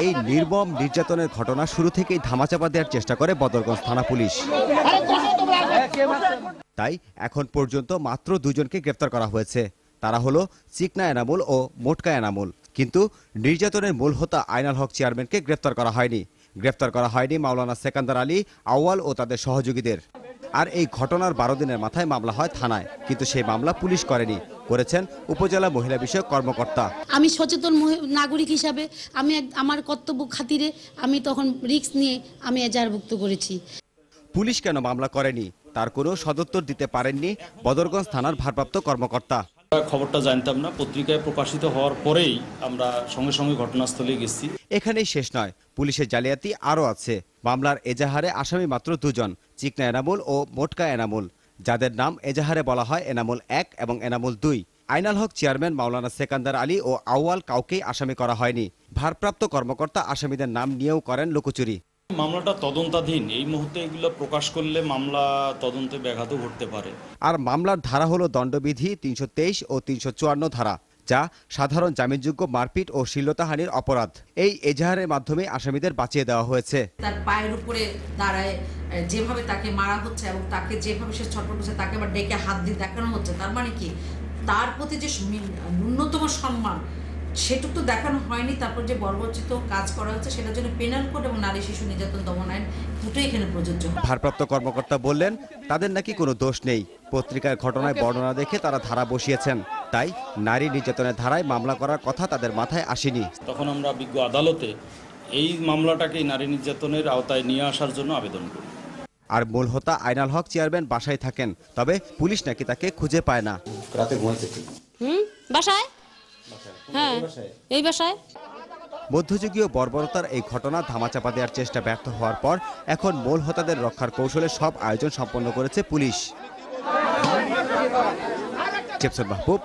এই নির্মম নির্যাতনের ঘটনা শুরু থেকেই ধামাচাপা দেওয়ার চেষ্টা করে বদরগঞ্জ থানা পুলিশ। তাই এখন পর্যন্ত মাত্র দুজনকে গ্রেফতার করা হয়েছে। তারা হলো চিকনা এনামুল ও মোটকা এনামুল। কিন্তু নির্যাতনের মূল হোতা আইনাল হক চেয়ারম্যানকে গ্রেফতার করা হয়নি। গ্রেফতার করা হয়নি মাওলানা সেকান্দার আলী, আউয়াল ও তাদের সহযোগীদের। আর এই ঘটনার 12 দিনের মাথায় মামলা হয় থানায়, কিন্তু সেই মামলা পুলিশ করেনি, করেছেন উপজেলা মহিলা বিষয়ক কর্মকর্তা। আমি সচেতন নাগরিক হিসাবে আমি আমার কর্তব্য খাতিরে আমি তখন রিস্ক নিয়ে আমি এজাহারভুক্ত করেছি। পুলিশ কেন মামলা করেনি তার কোনো সদুত্তর দিতে পারেননি বদরগঞ্জ থানার ভারপ্রাপ্ত কর্মকর্তা। খবরটা জানতাম না, পত্রিকায় প্রকাশিত হওয়ার পরেই আমরা সঙ্গে সঙ্গে ঘটনাস্থলে গেছি। এখানেই শেষ নয়, পুলিশের জালিয়াতি আরও আছে। মামলার এজাহারে আসামি মাত্র দুজন, চিকনা এনামুল ও মোটকা এনামুল, যাদের নাম এজাহারে বলা হয় এনামুল 1 এবং এনামুল 2। আইনাল হক চেয়ারম্যান মাওলানা সেকান্দার আলী ও আউয়াল কাউকেই আসামি করা হয়নি। ভারপ্রাপ্ত কর্মকর্তা আসামিদের নাম নিয়েও করেন লুকোচুরি। মামলাটা তদন্তাধীন, এই মুহূর্তে এগুলো প্রকাশ করলে মামলা তদন্তে ব্যাঘাত ঘটতে পারে। আর মামলার ধারা হলো দণ্ডবিধি 323 ও 354 ধারা, যা সাধারণ জামিনযোগ্য মারপিট ও শ্লীলতাহানির অপরাধ। এই এজাহারের মাধ্যমে আসামিদের বাঁচিয়ে দেওয়া হয়েছে। তার পায়ের উপরে দাঁড়ায় যেভাবে তাকে মারা হচ্ছে এবং তাকে যেভাবে সে ছটফট করছে, তাকে আবার ডেকে হাত দিয়ে দেখানো হচ্ছে, তার মানে কি তার প্রতি যে ন্যূনতম সম্মান সেটুকু তো দেখানো হয়নি। তারপর যে বর্বরচিত কাজ করা হচ্ছে সেটার জন্য পেনাল কোড এবং নারী শিশু নির্যাতন দমন আইন দুটোই এখানে প্রযোজ্য। ভারপ্রাপ্ত কর্মকর্তা বললেন, তাদের নাকি কোনো দোষ নেই। পত্রিকার ঘটনায় বর্ণনা দেখে তারা ধারা বসিয়েছেন, তাই নারী নির্যাতনের ধারায় মামলা করার কথা তাদের মাথায় আসেনি। তখন আমরা বিজ্ঞ আদালতে এই মামলাটাকে নারী নির্যাতনের আওতায় নিয়ে আসার জন্য আবেদন করি। আর মূল হোতা আইনাল হক চেয়ারম্যান বাসায় থাকেন, তবে পুলিশ নাকি তাকে খুঁজে পায় না। রাতে ঘুমাইছে বাসায়, হ্যাঁ এই বাসায়। মধ্যযুগীয় বর্বরতার এই ঘটনা ধামাচাপা দেওয়ার চেষ্টা ব্যর্থ হওয়ার পর এখন মূল হোতাদের রক্ষার কৌশলে সব আয়োজন সম্পন্ন করেছে পুলিশ। মাহবুব।